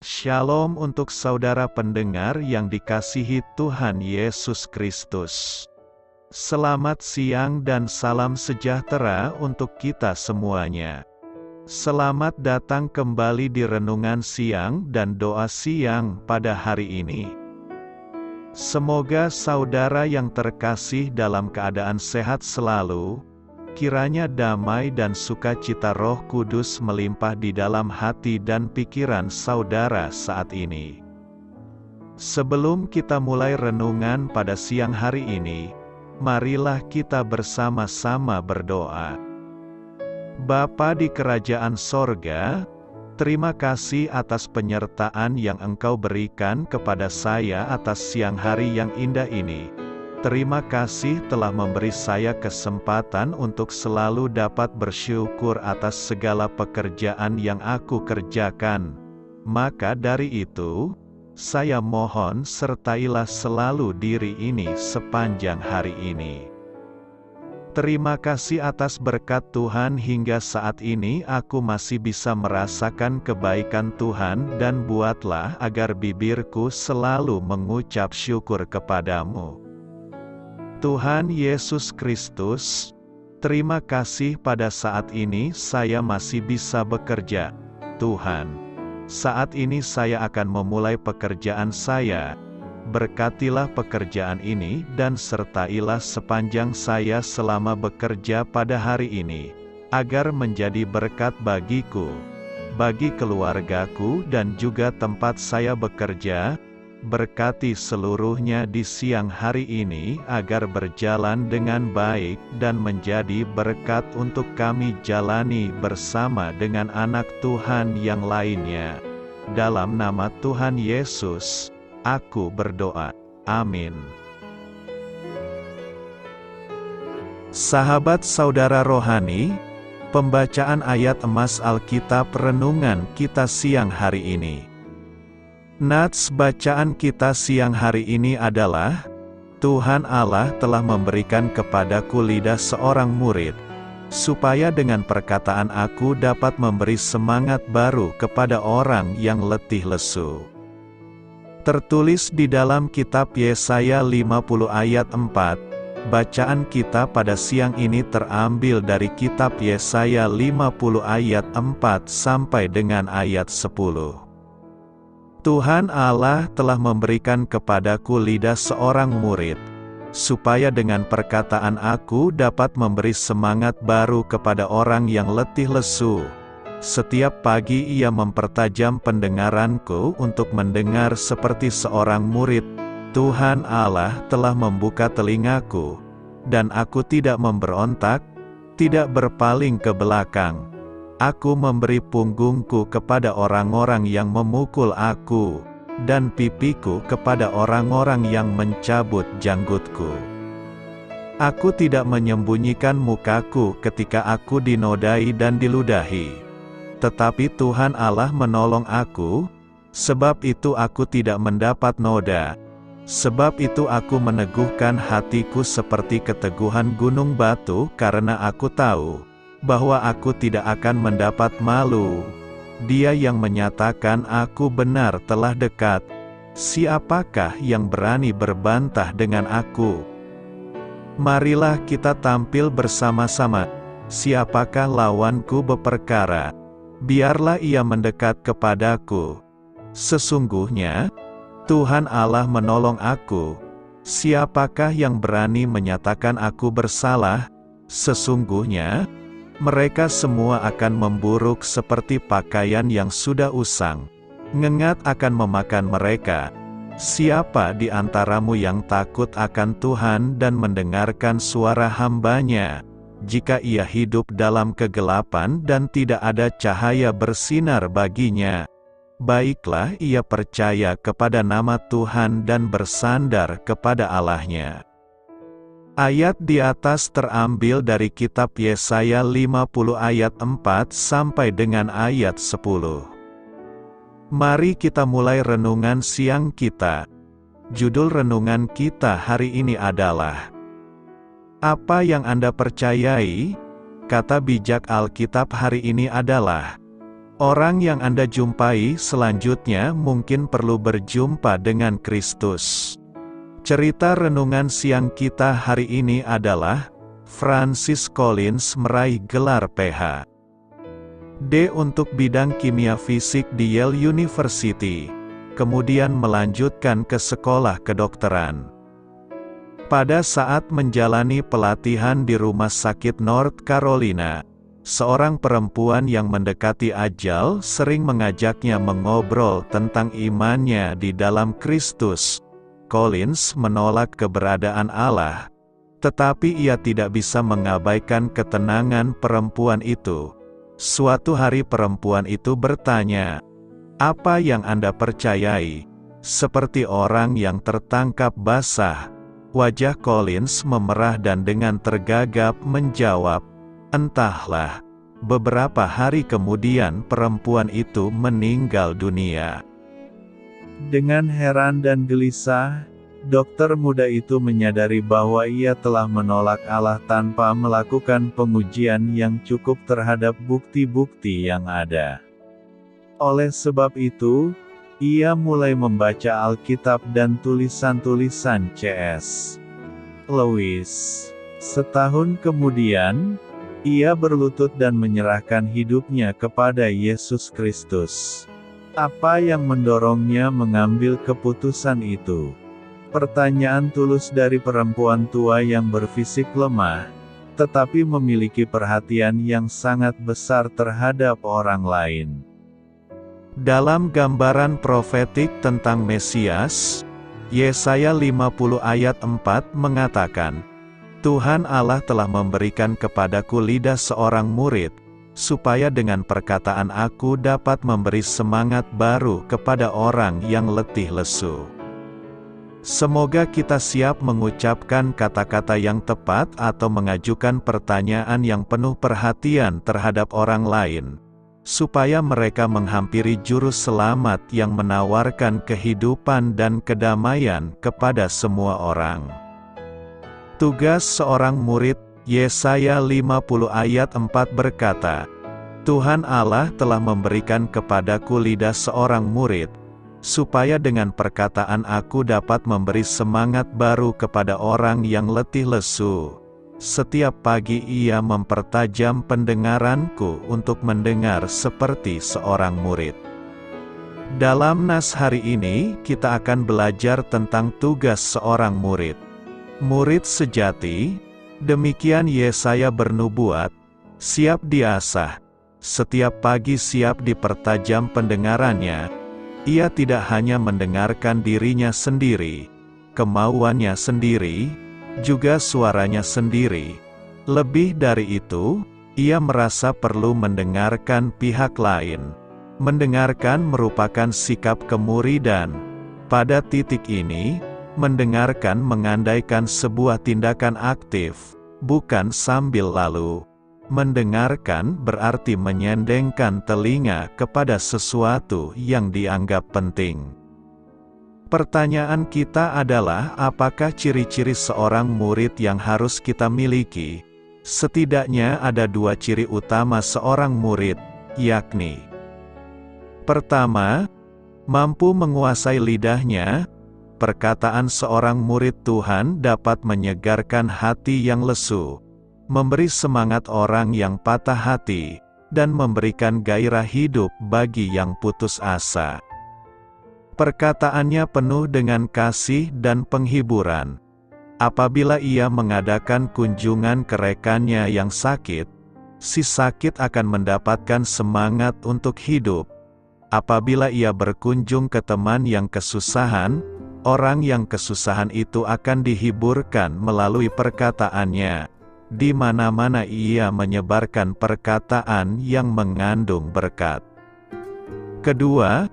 Shalom untuk saudara pendengar yang dikasihi Tuhan Yesus Kristus. Selamat siang dan salam sejahtera untuk kita semuanya. Selamat datang kembali di renungan siang dan doa siang pada hari ini. Semoga saudara yang terkasih dalam keadaan sehat selalu. Kiranya damai dan sukacita Roh Kudus melimpah di dalam hati dan pikiran saudara saat ini. Sebelum kita mulai renungan pada siang hari ini, marilah kita bersama-sama berdoa. Bapa di kerajaan sorga, terima kasih atas penyertaan yang Engkau berikan kepada saya atas siang hari yang indah ini. Terima kasih telah memberi saya kesempatan untuk selalu dapat bersyukur atas segala pekerjaan yang aku kerjakan. Maka dari itu, saya mohon sertailah selalu diri ini sepanjang hari ini. Terima kasih atas berkat Tuhan hingga saat ini aku masih bisa merasakan kebaikan Tuhan dan buatlah agar bibirku selalu mengucap syukur kepadamu. Tuhan Yesus Kristus, terima kasih pada saat ini saya masih bisa bekerja. Tuhan, saat ini saya akan memulai pekerjaan saya. Berkatilah pekerjaan ini dan sertailah sepanjang saya selama bekerja pada hari ini, agar menjadi berkat bagiku, bagi keluargaku dan juga tempat saya bekerja. Berkati seluruhnya di siang hari ini agar berjalan dengan baik dan menjadi berkat untuk kami jalani bersama dengan anak Tuhan yang lainnya. Dalam nama Tuhan Yesus, aku berdoa. Amin. Sahabat saudara rohani, pembacaan ayat emas Alkitab renungan kita siang hari ini. Nats bacaan kita siang hari ini adalah, Tuhan Allah telah memberikan kepadaku lidah seorang murid, supaya dengan perkataan aku dapat memberi semangat baru kepada orang yang letih lesu. Tertulis di dalam kitab Yesaya 50 ayat 4, bacaan kita pada siang ini terambil dari kitab Yesaya 50 ayat 4 sampai dengan ayat 10. Tuhan Allah telah memberikan kepadaku lidah seorang murid, supaya dengan perkataan aku dapat memberi semangat baru kepada orang yang letih lesu. Setiap pagi ia mempertajam pendengaranku untuk mendengar seperti seorang murid. Tuhan Allah telah membuka telingaku, dan aku tidak memberontak, tidak berpaling ke belakang. Aku memberi punggungku kepada orang-orang yang memukul aku, dan pipiku kepada orang-orang yang mencabut janggutku. Aku tidak menyembunyikan mukaku ketika aku dinodai dan diludahi. Tetapi Tuhan Allah menolong aku, sebab itu aku tidak mendapat noda. Sebab itu aku meneguhkan hatiku seperti keteguhan gunung batu karena aku tahu bahwa aku tidak akan mendapat malu. Dia yang menyatakan aku benar telah dekat. Siapakah yang berani berbantah dengan aku? Marilah kita tampil bersama-sama. Siapakah lawanku berperkara? Biarlah ia mendekat kepadaku. Sesungguhnya, Tuhan Allah menolong aku. Siapakah yang berani menyatakan aku bersalah? Sesungguhnya, mereka semua akan memburuk seperti pakaian yang sudah usang. Ngengat akan memakan mereka. Siapa di antaramu yang takut akan Tuhan dan mendengarkan suara hamba-Nya? Jika ia hidup dalam kegelapan dan tidak ada cahaya bersinar baginya, baiklah ia percaya kepada nama Tuhan dan bersandar kepada Allah-Nya. Ayat di atas terambil dari kitab Yesaya 50 ayat 4 sampai dengan ayat 10. Mari kita mulai renungan siang kita. Judul renungan kita hari ini adalah, apa yang Anda percayai? Kata bijak Alkitab hari ini adalah, Orang yang Anda jumpai selanjutnya mungkin perlu berjumpa dengan Kristus. Cerita renungan siang kita hari ini adalah Francis Collins meraih gelar Ph.D. untuk bidang kimia fisik di Yale University, kemudian melanjutkan ke sekolah kedokteran. Pada saat menjalani pelatihan di Rumah Sakit North Carolina, seorang perempuan yang mendekati ajal sering mengajaknya mengobrol tentang imannya di dalam Kristus. Collins menolak keberadaan Allah, tetapi ia tidak bisa mengabaikan ketenangan perempuan itu. Suatu hari perempuan itu bertanya, "Apa yang Anda percayai?" Seperti orang yang tertangkap basah, wajah Collins memerah dan dengan tergagap menjawab, "Entahlah." Beberapa hari kemudian perempuan itu meninggal dunia. Dengan heran dan gelisah, dokter muda itu menyadari bahwa ia telah menolak Allah tanpa melakukan pengujian yang cukup terhadap bukti-bukti yang ada. Oleh sebab itu, ia mulai membaca Alkitab dan tulisan-tulisan C.S. Lewis. Setahun kemudian, ia berlutut dan menyerahkan hidupnya kepada Yesus Kristus. Apa yang mendorongnya mengambil keputusan itu? Pertanyaan tulus dari perempuan tua yang berfisik lemah, tetapi memiliki perhatian yang sangat besar terhadap orang lain. Dalam gambaran profetik tentang Mesias, Yesaya 50 ayat 4 mengatakan, "Tuhan Allah telah memberikan kepadaku lidah seorang murid, supaya dengan perkataan aku dapat memberi semangat baru kepada orang yang letih lesu." Semoga kita siap mengucapkan kata-kata yang tepat atau mengajukan pertanyaan yang penuh perhatian terhadap orang lain, supaya mereka menghampiri juru selamat yang menawarkan kehidupan dan kedamaian kepada semua orang. Tugas seorang murid, Yesaya 50 ayat 4 berkata, "Tuhan Allah telah memberikan kepadaku lidah seorang murid, supaya dengan perkataan aku dapat memberi semangat baru kepada orang yang letih lesu. Setiap pagi ia mempertajam pendengaranku untuk mendengar seperti seorang murid." Dalam nas hari ini, kita akan belajar tentang tugas seorang murid. Murid sejati, demikian Yesaya bernubuat, siap diasah, setiap pagi siap dipertajam pendengarannya. Ia tidak hanya mendengarkan dirinya sendiri, kemauannya sendiri, juga suaranya sendiri. Lebih dari itu, ia merasa perlu mendengarkan pihak lain. Mendengarkan merupakan sikap kemuridan. Pada titik ini, mendengarkan mengandaikan sebuah tindakan aktif, bukan sambil lalu. Mendengarkan berarti menyendengkan telinga kepada sesuatu yang dianggap penting. Pertanyaan kita adalah, apakah ciri-ciri seorang murid yang harus kita miliki? Setidaknya ada dua ciri utama seorang murid, yakni: pertama, mampu menguasai lidahnya. Perkataan seorang murid Tuhan dapat menyegarkan hati yang lesu, memberi semangat orang yang patah hati, dan memberikan gairah hidup bagi yang putus asa. Perkataannya penuh dengan kasih dan penghiburan. Apabila ia mengadakan kunjungan ke rekannya yang sakit, si sakit akan mendapatkan semangat untuk hidup. Apabila ia berkunjung ke teman yang kesusahan, orang yang kesusahan itu akan dihiburkan melalui perkataannya. Di mana-mana ia menyebarkan perkataan yang mengandung berkat. Kedua,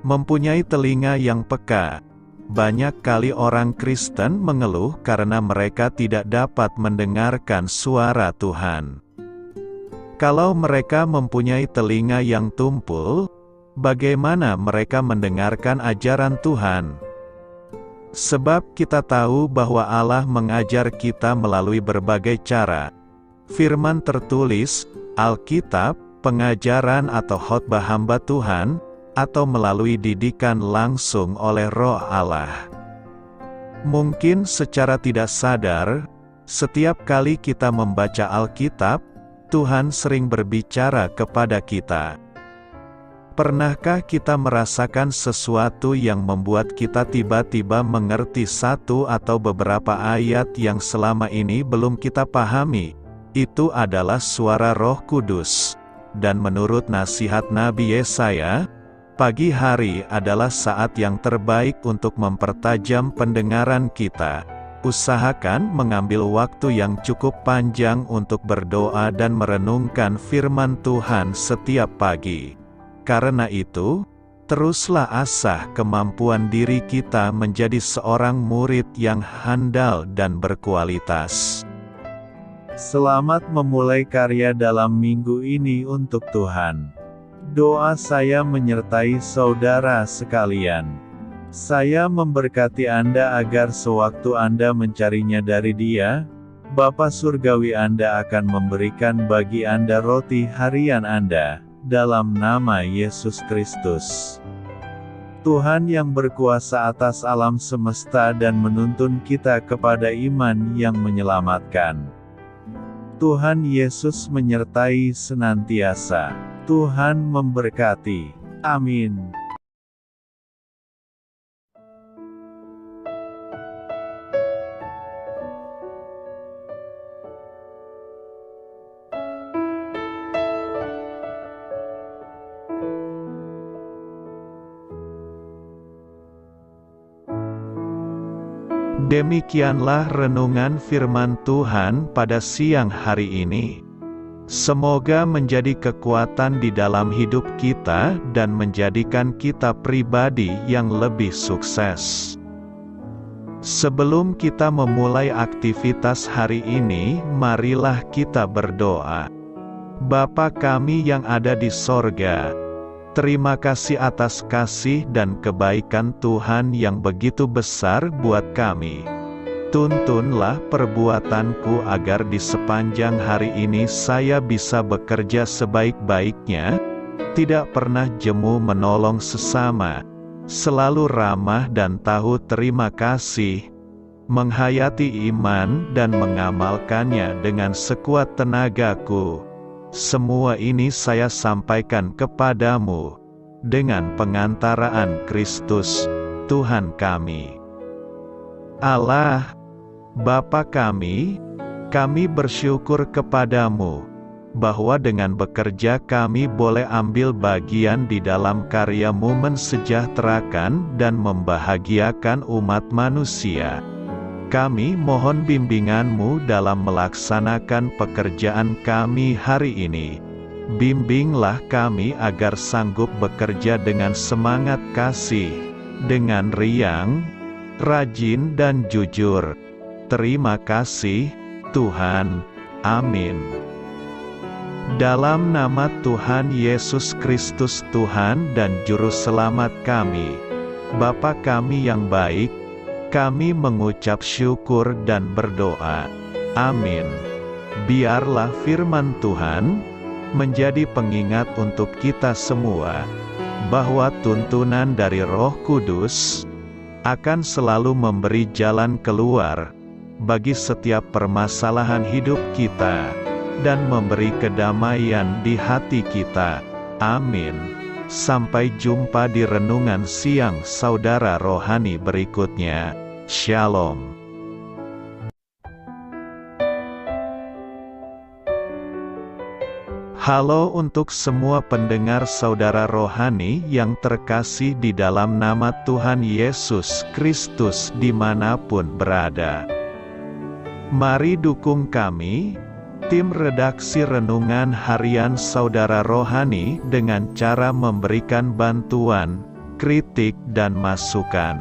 mempunyai telinga yang peka. Banyak kali orang Kristen mengeluh karena mereka tidak dapat mendengarkan suara Tuhan. Kalau mereka mempunyai telinga yang tumpul, bagaimana mereka mendengarkan ajaran Tuhan? Sebab kita tahu bahwa Allah mengajar kita melalui berbagai cara. Firman tertulis, Alkitab, pengajaran atau khotbah hamba Tuhan, atau melalui didikan langsung oleh Roh Allah. Mungkin secara tidak sadar, setiap kali kita membaca Alkitab, Tuhan sering berbicara kepada kita. Pernahkah kita merasakan sesuatu yang membuat kita tiba-tiba mengerti satu atau beberapa ayat yang selama ini belum kita pahami? Itu adalah suara Roh Kudus. Dan menurut nasihat Nabi Yesaya, pagi hari adalah saat yang terbaik untuk mempertajam pendengaran kita. Usahakan mengambil waktu yang cukup panjang untuk berdoa dan merenungkan firman Tuhan setiap pagi. Karena itu, teruslah asah kemampuan diri kita menjadi seorang murid yang handal dan berkualitas. Selamat memulai karya dalam minggu ini untuk Tuhan. Doa saya menyertai saudara sekalian. Saya memberkati Anda agar sewaktu Anda mencarinya dari Dia, Bapa Surgawi Anda akan memberikan bagi Anda roti harian Anda. Dalam nama Yesus Kristus. Tuhan yang berkuasa atas alam semesta dan menuntun kita kepada iman yang menyelamatkan. Tuhan Yesus menyertai senantiasa. Tuhan memberkati. Amin. Demikianlah renungan firman Tuhan pada siang hari ini. Semoga menjadi kekuatan di dalam hidup kita dan menjadikan kita pribadi yang lebih sukses. Sebelum kita memulai aktivitas hari ini, marilah kita berdoa. Bapa kami yang ada di sorga, terima kasih atas kasih dan kebaikan Tuhan yang begitu besar buat kami. Tuntunlah perbuatanku agar di sepanjang hari ini saya bisa bekerja sebaik-baiknya, tidak pernah jemu menolong sesama, selalu ramah dan tahu terima kasih, menghayati iman dan mengamalkannya dengan sekuat tenagaku. Semua ini saya sampaikan kepadamu, dengan pengantaraan Kristus, Tuhan kami. Allah, Bapa kami bersyukur kepadamu, bahwa dengan bekerja kami boleh ambil bagian di dalam karya-Mu mensejahterakan dan membahagiakan umat manusia. Kami mohon bimbingan-Mu dalam melaksanakan pekerjaan kami hari ini. Bimbinglah kami agar sanggup bekerja dengan semangat kasih, dengan riang, rajin dan jujur. Terima kasih, Tuhan. Amin. Dalam nama Tuhan Yesus Kristus Tuhan dan Juru Selamat kami, Bapa kami yang baik, kami mengucap syukur dan berdoa. Amin. Biarlah firman Tuhan menjadi pengingat untuk kita semua, bahwa tuntunan dari Roh Kudus akan selalu memberi jalan keluar bagi setiap permasalahan hidup kita, dan memberi kedamaian di hati kita. Amin. Sampai jumpa di renungan siang saudara rohani berikutnya. Shalom. Halo untuk semua pendengar saudara rohani yang terkasih di dalam nama Tuhan Yesus Kristus dimanapun berada. Mari dukung kami, tim redaksi renungan harian saudara rohani dengan cara memberikan bantuan, kritik dan masukan.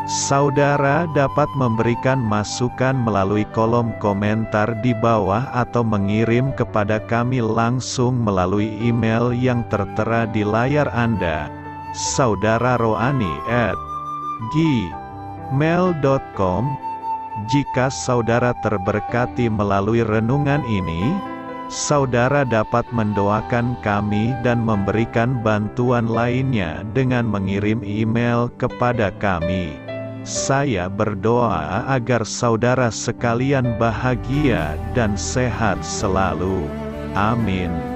Saudara dapat memberikan masukan melalui kolom komentar di bawah atau mengirim kepada kami langsung melalui email yang tertera di layar Anda, saudararohani@gmail.com. Jika saudara terberkati melalui renungan ini, Saudara dapat mendoakan kami dan memberikan bantuan lainnya dengan mengirim email kepada kami. Saya berdoa agar saudara sekalian bahagia dan sehat selalu. Amin.